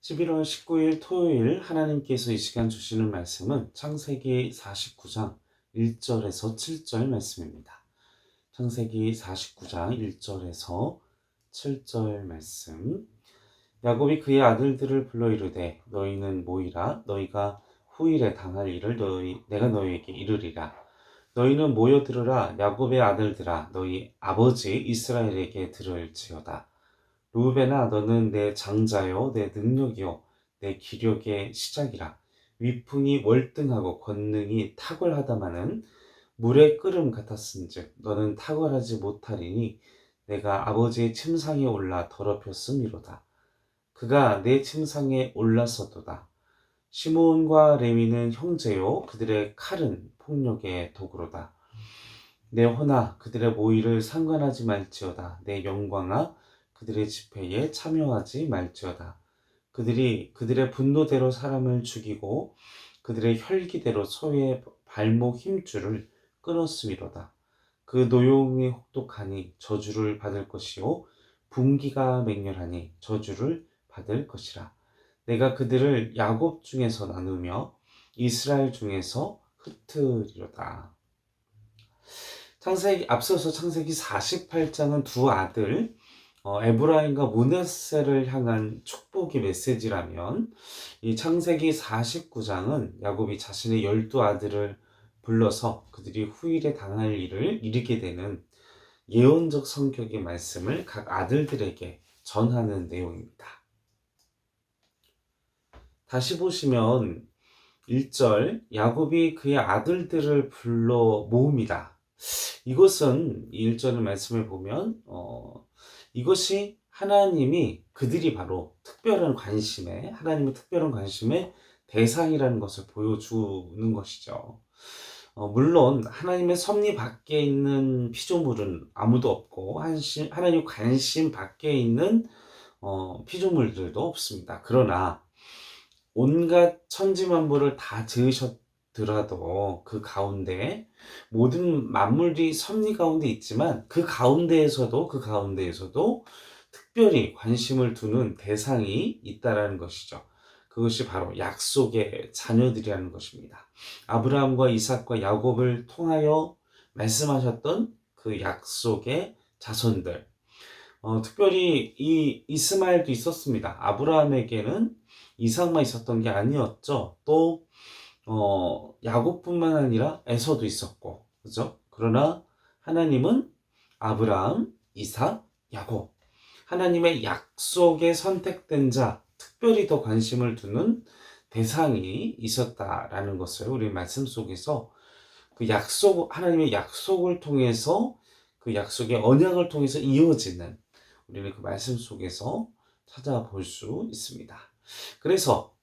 11월 19일 토요일 하나님께서 이 시간 주시는 말씀은 창세기 49장 1절에서 7절 말씀입니다. 창세기 49장 1절에서 7절 말씀. 야곱이 그의 아들들을 불러 이르되 너희는 모이라. 너희가 후일에 당할 일을 내가 너희에게 이르리라. 너희는 모여 들으라. 야곱의 아들들아 너희 아버지 이스라엘에게 들을지어다. 루벤아 너는 내 장자요 내 능력이요 내 기력의 시작이라. 위풍이 월등하고 권능이 탁월하다마는 물의 끓음 같았은즉 너는 탁월하지 못하리니 내가 아버지의 침상에 올라 더럽혔음이로다. 그가 내 침상에 올랐었도다. 시므온과 레위는 형제요 그들의 칼은 폭력의 도구로다. 내 혼아 그들의 모의를 상관하지 말지어다. 내 영광아 그들의 집회에 참여하지 말지어다. 그들이 그들의 분노대로 사람을 죽이고 그들의 혈기대로 소의 발목 힘줄을 끊었음이로다. 그 노용이 혹독하니 저주를 받을 것이요 분기가 맹렬하니 저주를 받을 것이라. 내가 그들을 야곱 중에서 나누며 이스라엘 중에서 흩으리로다. 앞서서 창세기 48장은 두 아들 에브라임과 므낫세를 향한 축복의 메시지라면 이 창세기 49장은 야곱이 자신의 12아들을 불러서 그들이 후일에 당할 일을 이르게 되는 예언적 성격의 말씀을 각 아들들에게 전하는 내용입니다. 다시 보시면 1절 야곱이 그의 아들들을 불러 모읍니다. 이것은 1절의 말씀을 보면 이것이 그들이 바로 하나님의 특별한 관심의 대상이라는 것을 보여주는 것이죠. 물론 하나님의 섭리 밖에 있는 피조물은 아무도 없고 하나님 관심 밖에 있는 피조물들도 없습니다. 그러나 온갖 천지만물을 다 지으셨더라도 그 가운데 모든 만물이 섭리 가운데 있지만 그 가운데에서도 특별히 관심을 두는 대상이 있다라는 것이죠. 그것이 바로 약속의 자녀들이라는 것입니다. 아브라함과 이삭과 야곱을 통하여 말씀하셨던 그 약속의 자손들. 특별히 이 이스마엘도 있었습니다. 아브라함에게는 이삭만 있었던 게 아니었죠. 또 야곱뿐만 아니라 에서도 있었고, 그죠? 그러나 하나님은 아브라함, 이삭, 야곱, 하나님의 약속에 선택된 자, 특별히 더 관심을 두는 대상이 있었다라는 것을 우리 말씀 속에서 하나님의 약속을 통해서 그 약속의 언약을 통해서 이어지는 우리는 그 말씀 속에서 찾아볼 수 있습니다. 그래서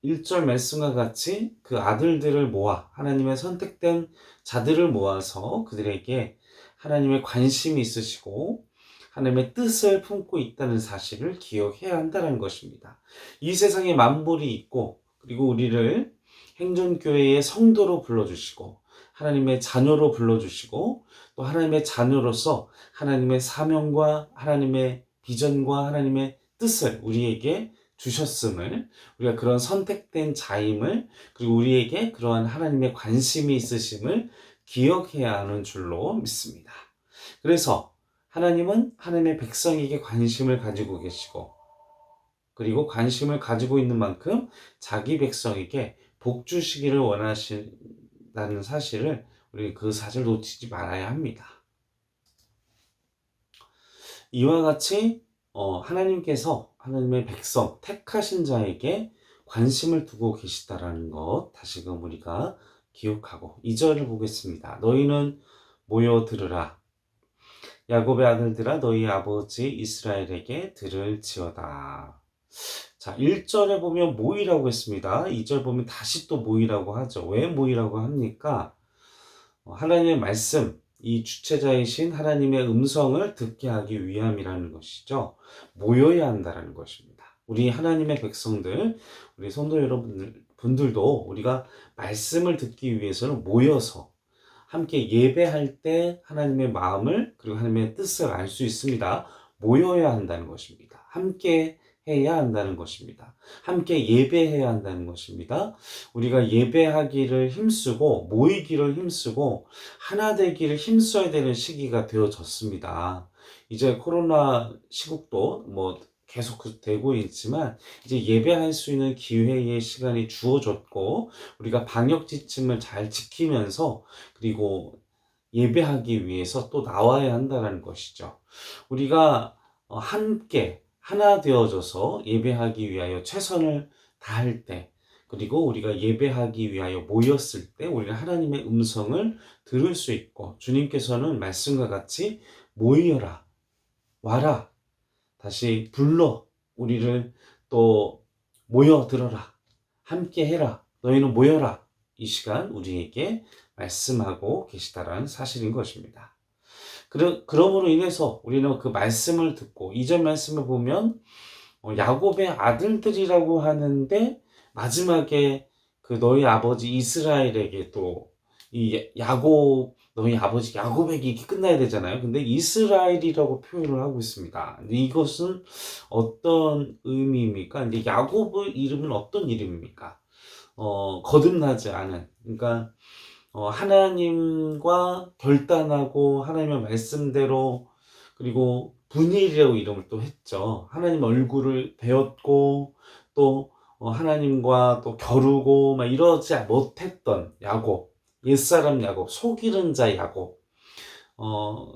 1절 말씀과 같이 그 아들들을 모아 하나님의 선택된 자들을 모아서 그들에게 하나님의 관심이 있으시고 하나님의 뜻을 품고 있다는 사실을 기억해야 한다는 것입니다. 이 세상에 만물이 있고 그리고 우리를 행전교회의 성도로 불러주시고 하나님의 자녀로 불러주시고 또 하나님의 자녀로서 하나님의 사명과 하나님의 비전과 하나님의 뜻을 우리에게 주셨음을, 우리가 그런 선택된 자임을, 그리고 우리에게 그러한 하나님의 관심이 있으심을 기억해야 하는 줄로 믿습니다. 그래서 하나님은 하나님의 백성에게 관심을 가지고 계시고, 그리고 관심을 가지고 있는 만큼 자기 백성에게 복 주시기를 원하신다는 사실을 우리 그 사실을 놓치지 말아야 합니다. 이와 같이 하나님께서 하나님의 백성, 택하신 자에게 관심을 두고 계시다라는 것 다시금 우리가 기억하고 2절을 보겠습니다. 너희는 모여 들으라. 야곱의 아들들아 너희 아버지 이스라엘에게 들을지어다. 자, 1절에 보면 모이라고 했습니다. 2절 보면 다시 또 모이라고 하죠. 왜 모이라고 합니까? 하나님의 말씀, 이 주체자이신 하나님의 음성을 듣게 하기 위함이라는 것이죠. 모여야 한다는 것입니다. 우리 하나님의 백성들, 우리 성도 여러분들도 우리가 말씀을 듣기 위해서는 모여서 함께 예배할 때 하나님의 마음을 그리고 하나님의 뜻을 알 수 있습니다. 모여야 한다는 것입니다. 함께 해야 한다는 것입니다. 함께 예배해야 한다는 것입니다. 우리가 예배하기를 힘쓰고 모이기를 힘쓰고 하나 되기를 힘써야 되는 시기가 되어졌습니다. 이제 코로나 시국도 뭐 계속 되고 있지만 이제 예배할 수 있는 기회의 시간이 주어졌고 우리가 방역 지침을 잘 지키면서 그리고 예배하기 위해서 또 나와야 한다는 것이죠. 우리가 함께 하나 되어져서 예배하기 위하여 최선을 다할 때 그리고 우리가 예배하기 위하여 모였을 때 우리는 하나님의 음성을 들을 수 있고 주님께서는 말씀과 같이 모이어라 와라 다시 불러 우리를 또 모여들어라 함께 해라 너희는 모여라 이 시간 우리에게 말씀하고 계시다라는 사실인 것입니다. 그러므로 인해서 우리는 그 말씀을 듣고 이전 말씀을 보면 야곱의 아들들이라고 하는데 마지막에 그 너희 아버지 이스라엘에게 또 이 야곱 너희 아버지 야곱에게 이렇게 끝나야 되잖아요. 근데 이스라엘이라고 표현을 하고 있습니다. 근데 이것은 어떤 의미입니까? 이제 야곱의 이름은 어떤 이름입니까? 거듭나지 않은 그러니까 하나님과 결단하고 하나님의 말씀대로 그리고 분일이라고 이름을 또 했죠. 하나님 얼굴을 배웠고 또 하나님과 또 겨루고 막 이러지 못했던 야곱, 옛사람 야곱, 속이는 자 야곱,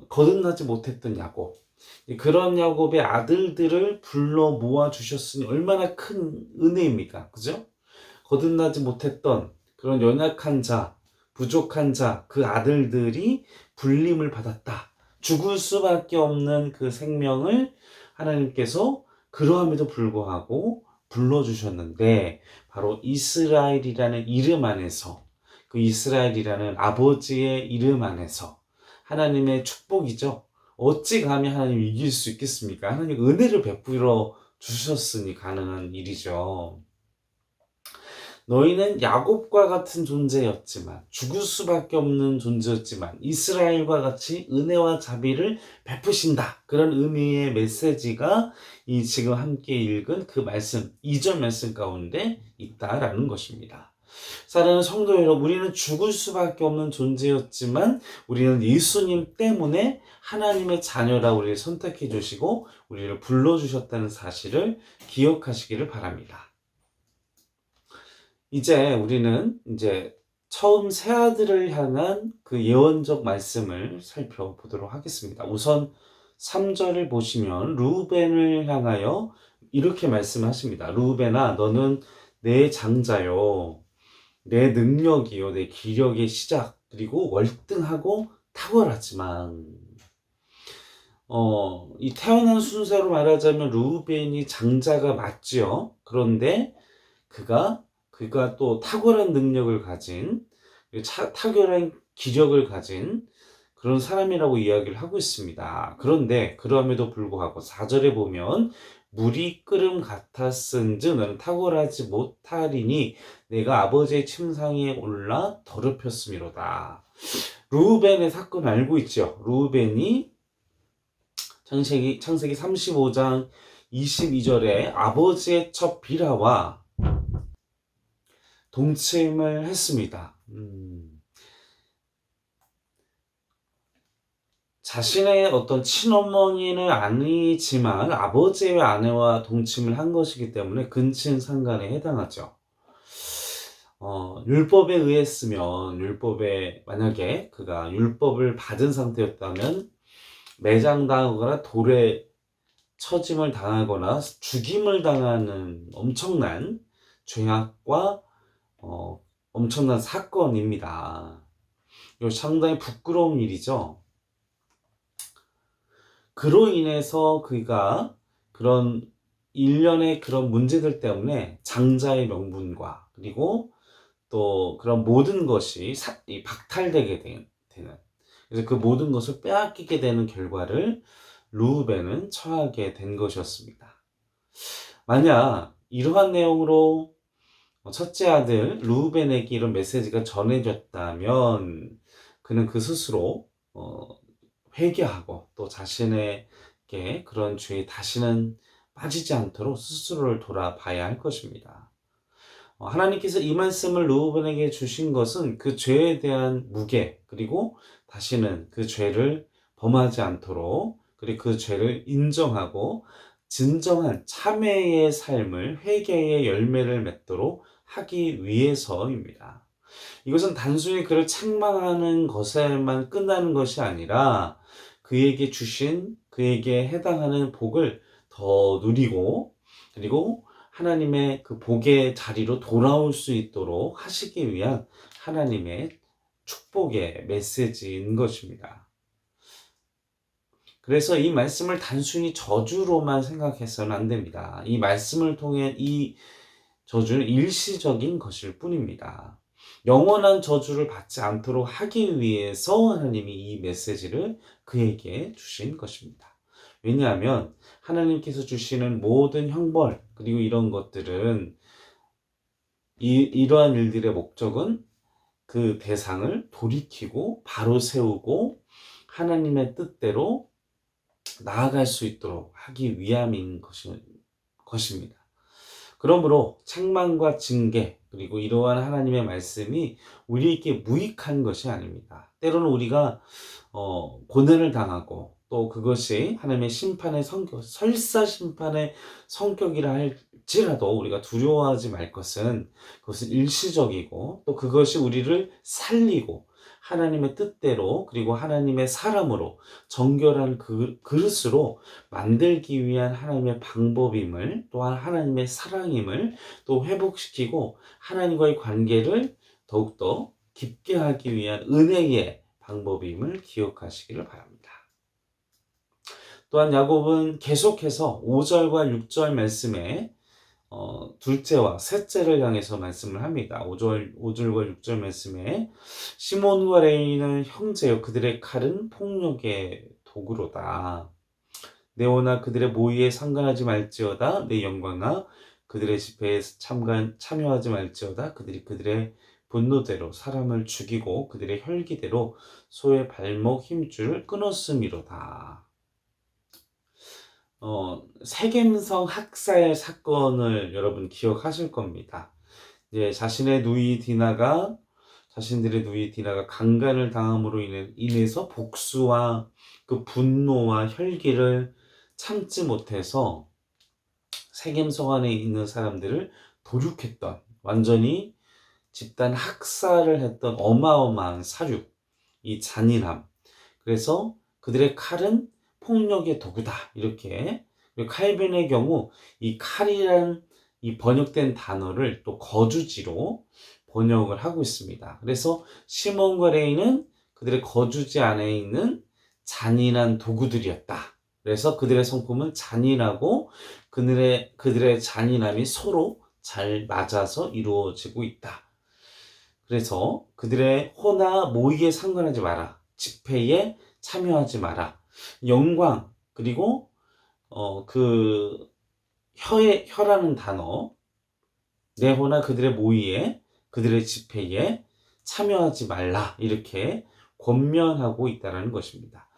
거듭나지 못했던 야곱. 그런 야곱의 아들들을 불러 모아 주셨으니 얼마나 큰 은혜입니까? 그죠? 거듭나지 못했던 그런 연약한 자, 부족한 자, 그 아들들이 불림을 받았다. 죽을 수밖에 없는 그 생명을 하나님께서 그러함에도 불구하고 불러주셨는데 바로 이스라엘이라는 이름 안에서 그 이스라엘이라는 아버지의 이름 안에서 하나님의 축복이죠. 어찌 감히 하나님 이길 수 있겠습니까? 하나님 은혜를 베풀어 주셨으니 가능한 일이죠. 너희는 야곱과 같은 존재였지만 죽을 수밖에 없는 존재였지만 이스라엘과 같이 은혜와 자비를 베푸신다. 그런 의미의 메시지가 이 지금 함께 읽은 그 말씀, 2절 말씀 가운데 있다라는 것입니다. 사랑하는 성도 여러분, 우리는 죽을 수밖에 없는 존재였지만 우리는 예수님 때문에 하나님의 자녀라 우리를 선택해 주시고 우리를 불러주셨다는 사실을 기억하시기를 바랍니다. 이제 우리는 처음 새아들을 향한 그 예언적 말씀을 살펴보도록 하겠습니다. 우선 3절을 보시면 루벤을 향하여 이렇게 말씀하십니다. 루벤아 너는 내 장자요 내 능력이요 내 기력의 시작 그리고 월등하고 탁월하지만 이 태어난 순서로 말하자면 루벤이 장자가 맞지요. 그런데 그가 또 탁월한 능력을 가진 탁월한 기력을 가진 그런 사람이라고 이야기를 하고 있습니다. 그런데 그럼에도 불구하고 4절에 보면 물이 끓음 같았은즉 너는 탁월하지 못하리니 내가 아버지의 침상에 올라 더럽혔음이로다. 르우벤의 사건 알고 있죠? 르우벤이 창세기 35장 22절에 아버지의 첫 비라와 동침을 했습니다. 자신의 어떤 친어머니는 아니지만 아버지의 아내와 동침을 한 것이기 때문에 근친상간에 해당하죠. 율법에 의했으면 율법에 만약에 그가 율법을 받은 상태였다면 매장당하거나 돌에 처짐을 당하거나 죽임을 당하는 엄청난 죄악과 엄청난 사건입니다. 이거 상당히 부끄러운 일이죠. 그로 인해서 그가 그런 일련의 그런 문제들 때문에 장자의 명분과 그리고 또 그런 모든 것이 박탈되게 되는 그래서 그 모든 것을 빼앗기게 되는 결과를 르우벤은 처하게 된 것이었습니다. 만약 이러한 내용으로 첫째 아들 르우벤에게 이런 메시지가 전해졌다면 그는 그 스스로 회개하고 또 자신에게 그런 죄에 다시는 빠지지 않도록 스스로를 돌아봐야 할 것입니다. 하나님께서 이 말씀을 르우벤에게 주신 것은 그 죄에 대한 무게, 그리고 다시는 그 죄를 범하지 않도록, 그리고 그 죄를 인정하고 진정한 참회의 삶을, 회개의 열매를 맺도록 하기 위해서입니다. 이것은 단순히 그를 책망하는 것에만 끝나는 것이 아니라 그에게 주신, 그에게 해당하는 복을 더 누리고, 그리고 하나님의 그 복의 자리로 돌아올 수 있도록 하시기 위한 하나님의 축복의 메시지인 것입니다. 그래서 이 말씀을 단순히 저주로만 생각해서는 안 됩니다. 이 말씀을 통해 이 저주는 일시적인 것일 뿐입니다. 영원한 저주를 받지 않도록 하기 위해서 하나님이 이 메시지를 그에게 주신 것입니다. 왜냐하면 하나님께서 주시는 모든 형벌, 그리고 이런 것들은 이러한 일들의 목적은 그 대상을 돌이키고 바로 세우고 하나님의 뜻대로 나아갈 수 있도록 하기 위함인 것입니다. 그러므로 책망과 징계, 그리고 이러한 하나님의 말씀이 우리에게 무익한 것이 아닙니다. 때로는 우리가 고난을 당하고, 또 그것이 하나님의 심판의 성격, 설사 심판의 성격이라 할지라도 우리가 두려워하지 말 것은, 그것은 일시적이고, 또 그것이 우리를 살리고 하나님의 뜻대로, 그리고 하나님의 사람으로 정결한 그릇으로 만들기 위한 하나님의 방법임을, 또한 하나님의 사랑임을 또 회복시키고 하나님과의 관계를 더욱더 깊게 하기 위한 은혜의 방법임을 기억하시기를 바랍니다. 또한 야곱은 계속해서 5절과 6절 말씀에 둘째와 셋째를 향해서 말씀을 합니다. 5절과 6절 말씀에 시몬과 레위는 형제요 그들의 칼은 폭력의 도구로다. 네오나 그들의 모의에 상관하지 말지어다. 내 영광아 그들의 집회에 참여하지 말지어다. 그들의 분노대로 사람을 죽이고 그들의 혈기대로 소의 발목 힘줄을 끊었음이로다. 세겜성 학살 사건을 여러분 기억하실 겁니다. 이제 자신들의 누이 디나가 강간을 당함으로 인해서 복수와 그 분노와 혈기를 참지 못해서 세겜성 안에 있는 사람들을 도륙했던, 완전히 집단 학살을 했던 어마어마한 사륙, 이 잔인함. 그래서 그들의 칼은 폭력의 도구다. 이렇게. 칼빈의 경우 이 칼이란 이 번역된 단어를 또 거주지로 번역을 하고 있습니다. 그래서 시몬과 레위는 그들의 거주지 안에 있는 잔인한 도구들이었다. 그래서 그들의 성품은 잔인하고 그들의 잔인함이 서로 잘 맞아서 이루어지고 있다. 그래서 그들의 호나 모의에 상관하지 마라. 집회에 참여하지 마라. 영광, 그리고 그 혀라는 단어, 네호나 그들의 모의에, 그들의 집회에 참여하지 말라. 이렇게 권면하고 있다는 것입니다.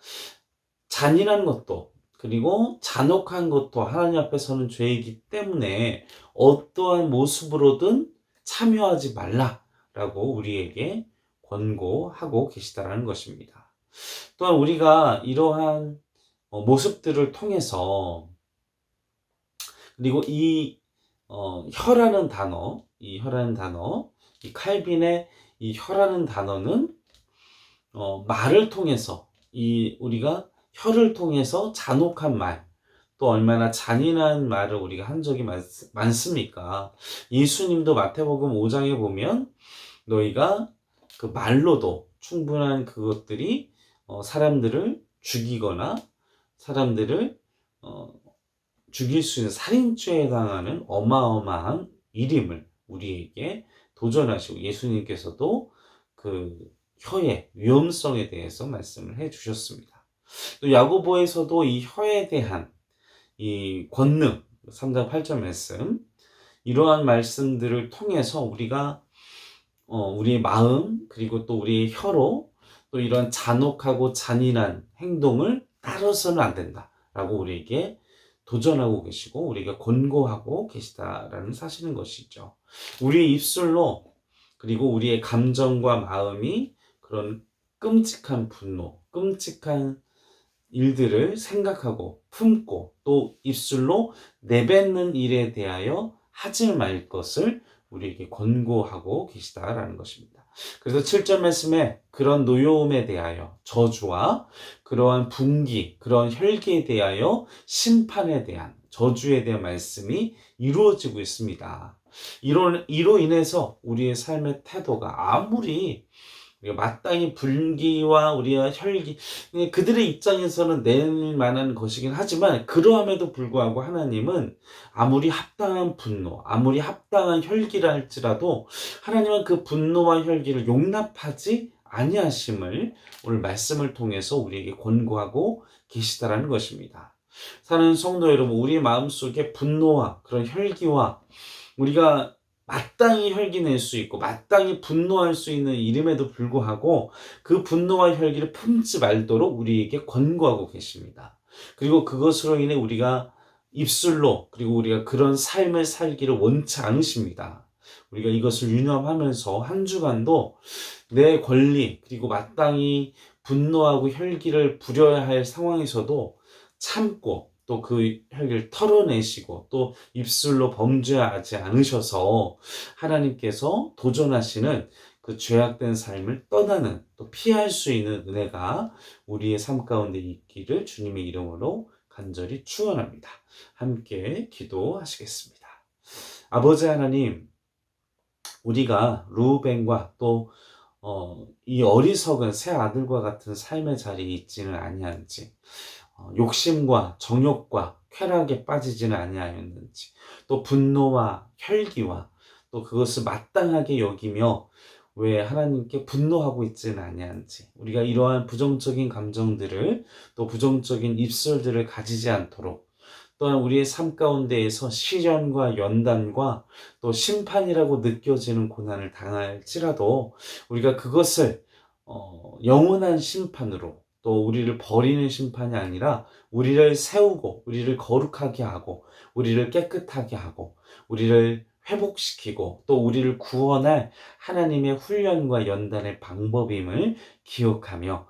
잔인한 것도, 그리고 잔혹한 것도 하나님 앞에 서는 죄이기 때문에 어떠한 모습으로든 참여하지 말라라고 우리에게 권고하고 계시다는 것입니다. 또한 우리가 이러한 모습들을 통해서, 그리고 이 혀라는 단어, 이 칼빈의 이 혀라는 단어는 말을 통해서, 우리가 혀를 통해서 잔혹한 말, 또 얼마나 잔인한 말을 우리가 한 적이 많습니까? 예수님도 마태복음 5장에 보면 너희가 그 말로도 충분한 그것들이 사람들을 죽이거나 사람들을 죽일 수 있는 살인죄에 해당하는 어마어마한 일임을 우리에게 도전하시고, 예수님께서도 그 혀의 위험성에 대해서 말씀을 해 주셨습니다. 또 야고보에서도 이 혀에 대한 이 권능, 3장 8절 말씀, 이러한 말씀들을 통해서 우리가 우리의 마음, 그리고 또 우리의 혀로 또 이런 잔혹하고 잔인한 행동을 따라서는 안 된다라고 우리에게 도전하고 계시고 우리가 권고하고 계시다라는 사실인 것이죠. 우리의 입술로 그리고 우리의 감정과 마음이 그런 끔찍한 분노, 끔찍한 일들을 생각하고 품고 또 입술로 내뱉는 일에 대하여 하지 말 것을 우리에게 권고하고 계시다라는 것입니다. 그래서 7절 말씀에 그런 노여움에 대하여 저주와 그러한 분기, 그런 혈기에 대하여 심판에 대한 저주에 대한 말씀이 이루어지고 있습니다. 이로 인해서 우리의 삶의 태도가 아무리 우리가 마땅히 분기와 우리가 혈기, 그들의 입장에서는 낼 만한 것이긴 하지만 그러함에도 불구하고 하나님은 아무리 합당한 분노, 아무리 합당한 혈기라 할지라도 하나님은 그 분노와 혈기를 용납하지 아니하심을 오늘 말씀을 통해서 우리에게 권고하고 계시다라는 것입니다. 사는 성도 여러분, 우리 마음속에 분노와 그런 혈기와 우리가 마땅히 혈기낼 수 있고 마땅히 분노할 수 있는 이름에도 불구하고 그 분노와 혈기를 품지 말도록 우리에게 권고하고 계십니다. 그리고 그것으로 인해 우리가 입술로 그리고 우리가 그런 삶을 살기를 원치 않으십니다. 우리가 이것을 유념하면서 한 주간도 내 권리 그리고 마땅히 분노하고 혈기를 부려야 할 상황에서도 참고 또 그 혈기를 털어내시고 또 입술로 범죄하지 않으셔서 하나님께서 도전하시는 그 죄악된 삶을 떠나는 또 피할 수 있는 은혜가 우리의 삶 가운데 있기를 주님의 이름으로 간절히 축원합니다. 함께 기도하시겠습니다. 아버지 하나님, 우리가 루벤과 또 이 어리석은 새 아들과 같은 삶의 자리에 있지는 아니한지, 욕심과 정욕과 쾌락에 빠지지는 아니하였는지, 또 분노와 혈기와 또 그것을 마땅하게 여기며 왜 하나님께 분노하고 있지는 아니한지, 우리가 이러한 부정적인 감정들을 또 부정적인 입술들을 가지지 않도록, 또한 우리의 삶 가운데에서 시련과 연단과 또 심판이라고 느껴지는 고난을 당할지라도 우리가 그것을 영원한 심판으로 또 우리를 버리는 심판이 아니라 우리를 세우고 우리를 거룩하게 하고 우리를 깨끗하게 하고 우리를 회복시키고 또 우리를 구원할 하나님의 훈련과 연단의 방법임을 기억하며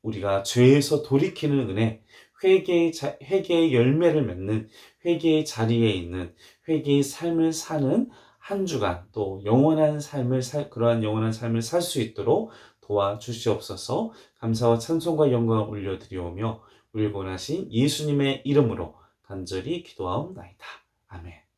우리가 죄에서 돌이키는 은혜, 회개의 열매를 맺는 회개의 자리에 있는 회개의 삶을 사는 한 주간 또 그러한 영원한 삶을 살 수 있도록 도와주시옵소서. 감사와 찬송과 영광을 올려드리오며 우리를 원하신 예수님의 이름으로 간절히 기도하옵나이다. 아멘.